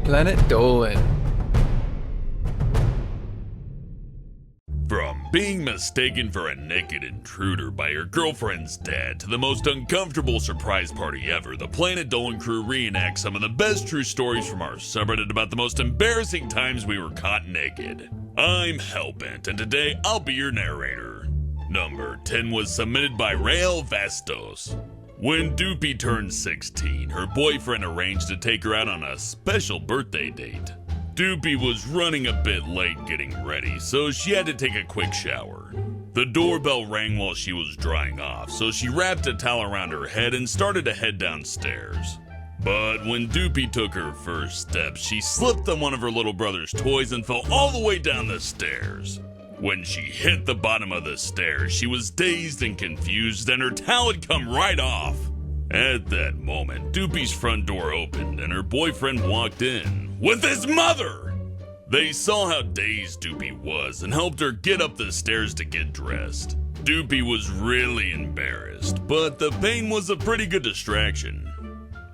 Planet Dolan. From being mistaken for a naked intruder by your girlfriend's dad to the most uncomfortable surprise party ever, the Planet Dolan crew reenacts some of the best true stories from our subreddit about the most embarrassing times we were caught naked. I'm Hellbent, and today I'll be your narrator. Number 10 was submitted by Raiel Vastos. When Doopy turned 16, her boyfriend arranged to take her out on a special birthday date. Doopy was running a bit late getting ready, so she had to take a quick shower. The doorbell rang while she was drying off, so she wrapped a towel around her head and started to head downstairs. But when Doopy took her first steps, she slipped on one of her little brother's toys and fell all the way down the stairs. When she hit the bottom of the stairs, she was dazed and confused, and her towel had come right off. At that moment, Doopy's front door opened and her boyfriend walked in with his mother. They saw how dazed Doopy was and helped her get up the stairs to get dressed. Doopy was really embarrassed, but the pain was a pretty good distraction.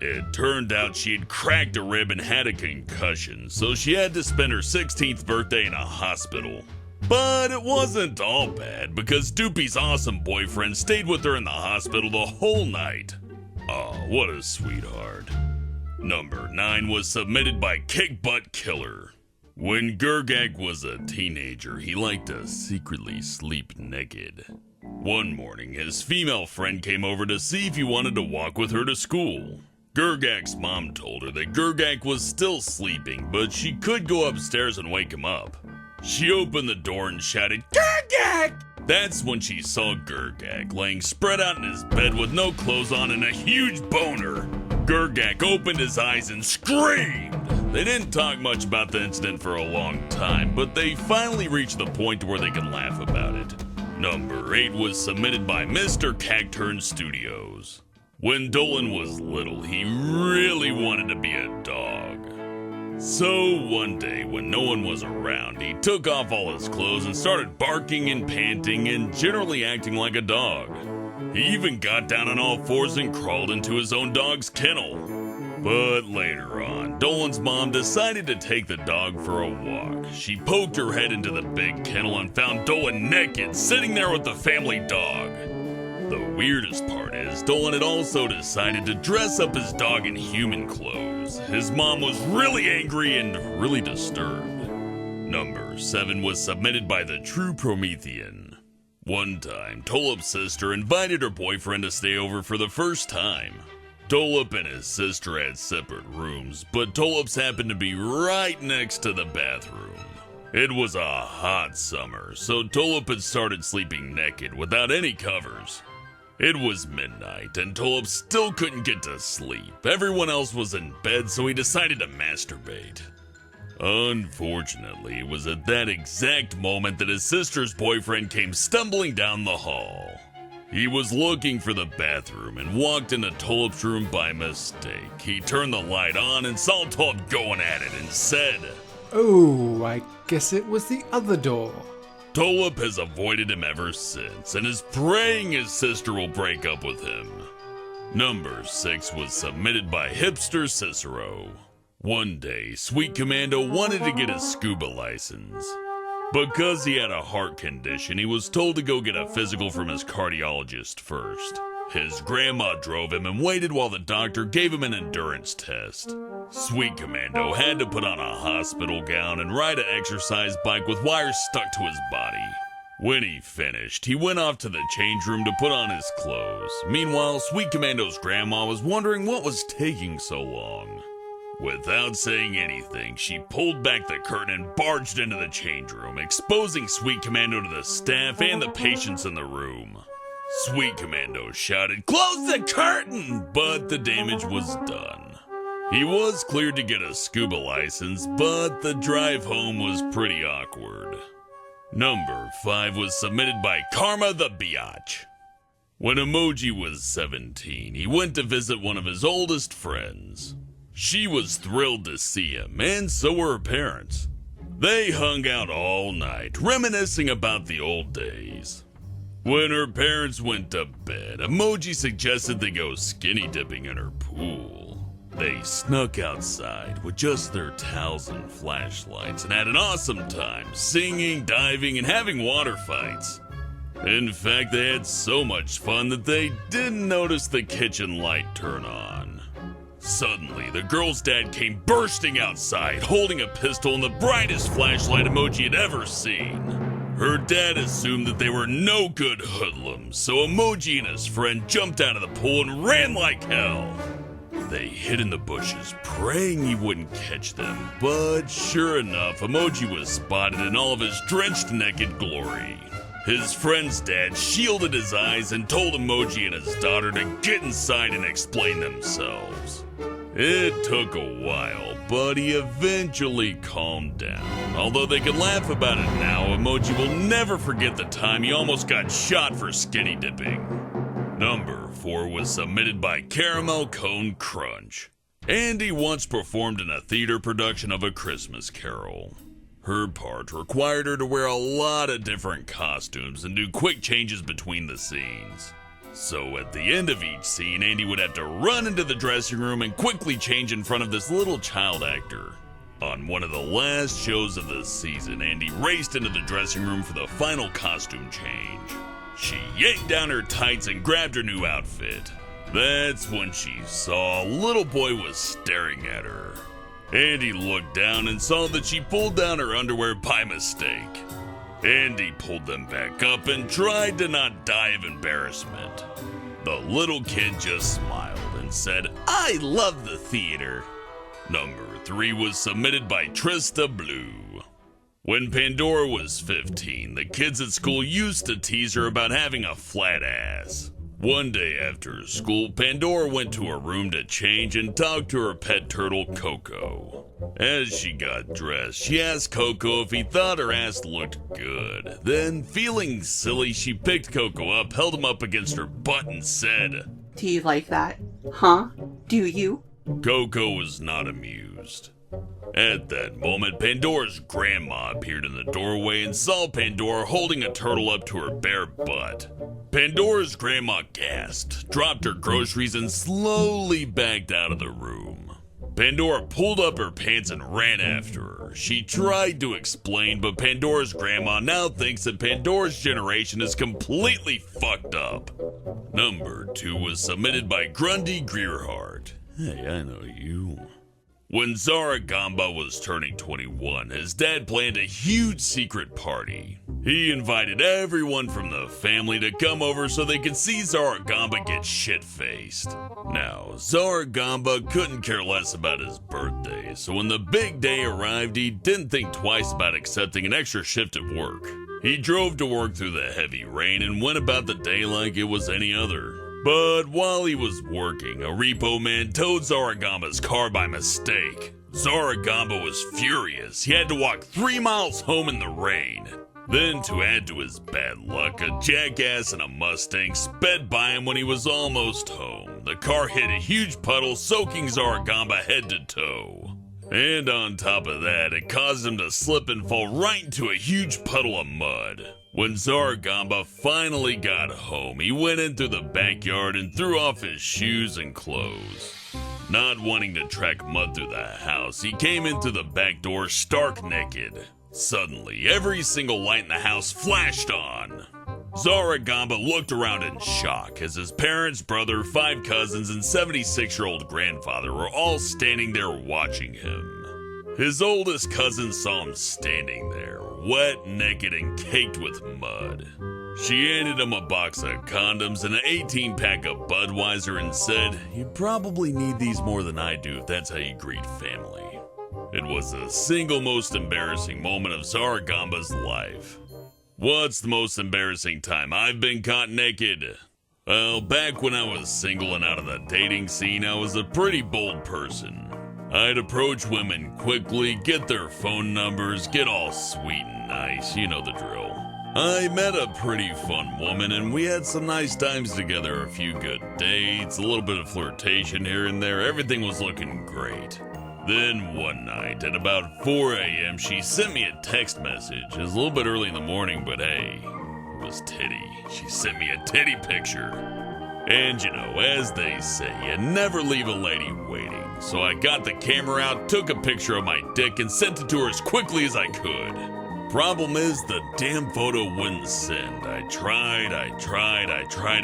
It turned out she had cracked a rib and had a concussion, so she had to spend her 16th birthday in a hospital. But it wasn't all bad, because Doopy's awesome boyfriend stayed with her in the hospital the whole night. Oh, what a sweetheart. Number 9 was submitted by kickbutkiller. When Gurgak was a teenager, he liked to secretly sleep naked. One morning, his female friend came over to see if he wanted to walk with her to school. Gurgak's mom told her that Gurgak was still sleeping, but she could go upstairs and wake him up. She opened the door and shouted, "Gurgak!" That's when she saw Gurgak laying spread out in his bed with no clothes on and a huge boner. Gurgak opened his eyes and screamed. They didn't talk much about the incident for a long time, but they finally reached the point where they could laugh about it. Number 8 was submitted by MrCacturneStudios. When Dolan was little, he really wanted to be a dog. So one day, when no one was around, he took off all his clothes and started barking and panting and generally acting like a dog. He even got down on all fours and crawled into his own dog's kennel. But later on, Dolan's mom decided to take the dog for a walk. She poked her head into the big kennel and found Dolan naked, sitting there with the family dog. The weirdest part is, Dolan had also decided to dress up his dog in human clothes. His mom was really angry and really disturbed. Number 7 was submitted by THETRUEPROMETHEAN. One time, Tolop's sister invited her boyfriend to stay over for the first time. Tolop and his sister had separate rooms, but Tolop's happened to be right next to the bathroom. It was a hot summer, so Tolop had started sleeping naked without any covers. It was midnight, and Tolop still couldn't get to sleep. Everyone else was in bed, so he decided to masturbate. Unfortunately, it was at that exact moment that his sister's boyfriend came stumbling down the hall. He was looking for the bathroom and walked into Tolop's room by mistake. He turned the light on and saw Tolop going at it and said, "Oh, I guess it was the other door." Tolop has avoided him ever since and is praying his sister will break up with him. Number 6 was submitted by HipsterCicero. One day, Sweet Commando wanted to get a scuba license. Because he had a heart condition, he was told to go get a physical from his cardiologist first. His grandma drove him and waited while the doctor gave him an endurance test. Sweet Commando had to put on a hospital gown and ride an exercise bike with wires stuck to his body. When he finished, he went off to the change room to put on his clothes. Meanwhile, Sweet Commando's grandma was wondering what was taking so long. Without saying anything, she pulled back the curtain and barged into the change room, exposing Sweet Commando to the staff and the patients in the room. Sweet Commando shouted, "Close the curtain!" but the damage was done. He was cleared to get a scuba license, but the drive home was pretty awkward. Number 5 was submitted by Karmathabiatch. When Emoji was 17, he went to visit one of his oldest friends. She was thrilled to see him, and so were her parents. They hung out all night, reminiscing about the old days. When her parents went to bed, Emoji suggested they go skinny dipping in her pool. They snuck outside with just their towels and flashlights and had an awesome time singing, diving, and having water fights. In fact, they had so much fun that they didn't notice the kitchen light turn on. Suddenly, the girl's dad came bursting outside, holding a pistol and the brightest flashlight emoji had ever seen. Her dad assumed that they were no good hoodlums, so Emoji and his friend jumped out of the pool and ran like hell. They hid in the bushes, praying he wouldn't catch them, but sure enough, Emoji was spotted in all of his drenched naked glory. His friend's dad shielded his eyes and told Emoji and his daughter to get inside and explain themselves. It took a while, but he eventually calmed down. Although they can laugh about it now, Emoji will never forget the time he almost got shot for skinny dipping. Number 4 was submitted by CaramelConeCrunch. Andy once performed in a theater production of A Christmas Carol. Her part required her to wear a lot of different costumes and do quick changes between the scenes. So at the end of each scene, Andy would have to run into the dressing room and quickly change in front of this little child actor. On one of the last shows of the season, Andy raced into the dressing room for the final costume change. She yanked down her tights and grabbed her new outfit. That's when she saw a little boy was staring at her. Andy looked down and saw that she pulled down her underwear by mistake. Andy pulled them back up and tried to not die of embarrassment. The little kid just smiled and said, "I love the theater." Number 3 was submitted by Trista Blue. When Pandora was 15, the kids at school used to tease her about having a flat ass. One day after school, Pandora went to her room to change and talk to her pet turtle, Coco. As she got dressed, she asked Coco if he thought her ass looked good. Then, feeling silly, she picked Coco up, held him up against her butt, and said, "Do you like that? Huh? Do you?" Coco was not amused. At that moment, Pandora's grandma appeared in the doorway and saw Pandora holding a turtle up to her bare butt. Pandora's grandma gasped, dropped her groceries, and slowly backed out of the room. Pandora pulled up her pants and ran after her. She tried to explain, but Pandora's grandma now thinks that Pandora's generation is completely fucked up. Number 2 was submitted by Grundy Greerhart. Hey, I know you. When Zara Gamba was turning 21, his dad planned a huge secret party. He invited everyone from the family to come over so they could see Zara Gamba get shit-faced. Now, Zara Gamba couldn't care less about his birthday, so when the big day arrived, he didn't think twice about accepting an extra shift at work. He drove to work through the heavy rain and went about the day like it was any other. But while he was working, a repo man towed Zara Gamba's car by mistake. Zara Gamba was furious. He had to walk 3 miles home in the rain. Then, to add to his bad luck, a jackass in a Mustang sped by him when he was almost home. The car hit a huge puddle, soaking Zara Gamba head to toe. And on top of that, it caused him to slip and fall right into a huge puddle of mud. When Zara Gamba finally got home, he went in through the backyard and threw off his shoes and clothes. Not wanting to track mud through the house, he came in through the back door stark naked. Suddenly, every single light in the house flashed on. Zara Gamba looked around in shock as his parents, brother, 5 cousins, and 76-year-old grandfather were all standing there watching him. His oldest cousin saw him standing there, wet, naked, and caked with mud. She handed him a box of condoms and an 18-pack of Budweiser and said, "You probably need these more than I do if that's how you greet family." It was the single most embarrassing moment of Zara Gamba's life. What's the most embarrassing time I've been caught naked? Well, back when I was single and out of the dating scene, I was a pretty bold person. I'd approach women quickly, get their phone numbers, get all sweet and nice, you know the drill. I met a pretty fun woman and we had some nice times together, a few good dates, a little bit of flirtation here and there, everything was looking great. Then one night at about 4 a.m. she sent me a text message. It was a little bit early in the morning, but hey, it was titty. She sent me a titty picture. And you know, as they say, you never leave a lady waiting. so I got the camera out, took a picture of my dick, and sent it to her as quickly as I could. Problem is, the damn photo wouldn't send. I tried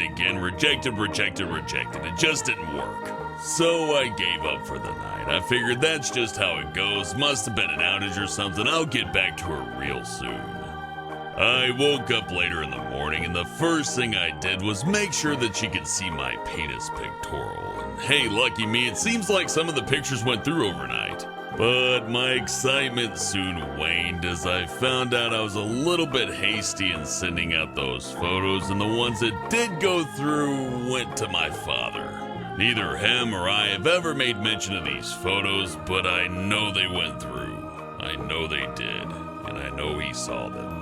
again, rejected. It just didn't work. So I gave up for the night. I figured that's just how it goes. Must have been an outage or something. I'll get back to her real soon. I woke up later in the morning, and the first thing I did was make sure that she could see my penis pictorial. And hey, lucky me, it seems like some of the pictures went through overnight. But my excitement soon waned as I found out I was a little bit hasty in sending out those photos, and the ones that did go through went to my father. Neither him or I have ever made mention of these photos, but I know they went through. I know they did, and I know he saw them.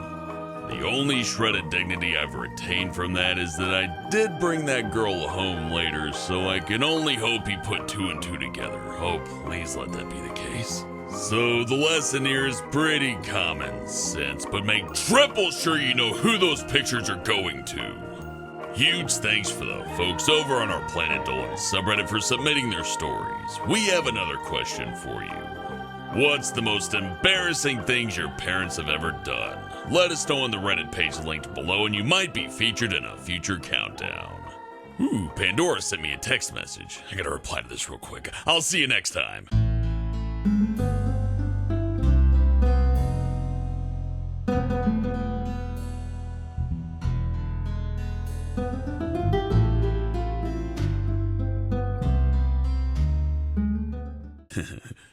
The only shred of dignity I've retained from that is that I did bring that girl home later, so I can only hope he put two and two together. Oh, please let that be the case. So the lesson here is pretty common sense, but make triple sure you know who those pictures are going to. Huge thanks for the folks over on our Planet Dolan subreddit for submitting their stories. We have another question for you. What's the most embarrassing things your parents have ever done? Let us know on the Reddit page linked below, and you might be featured in a future countdown. Ooh, Pandora sent me a text message. I gotta reply to this real quick. I'll see you next time.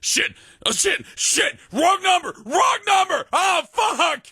Shit! Oh shit! Shit! Wrong number! Oh fuck!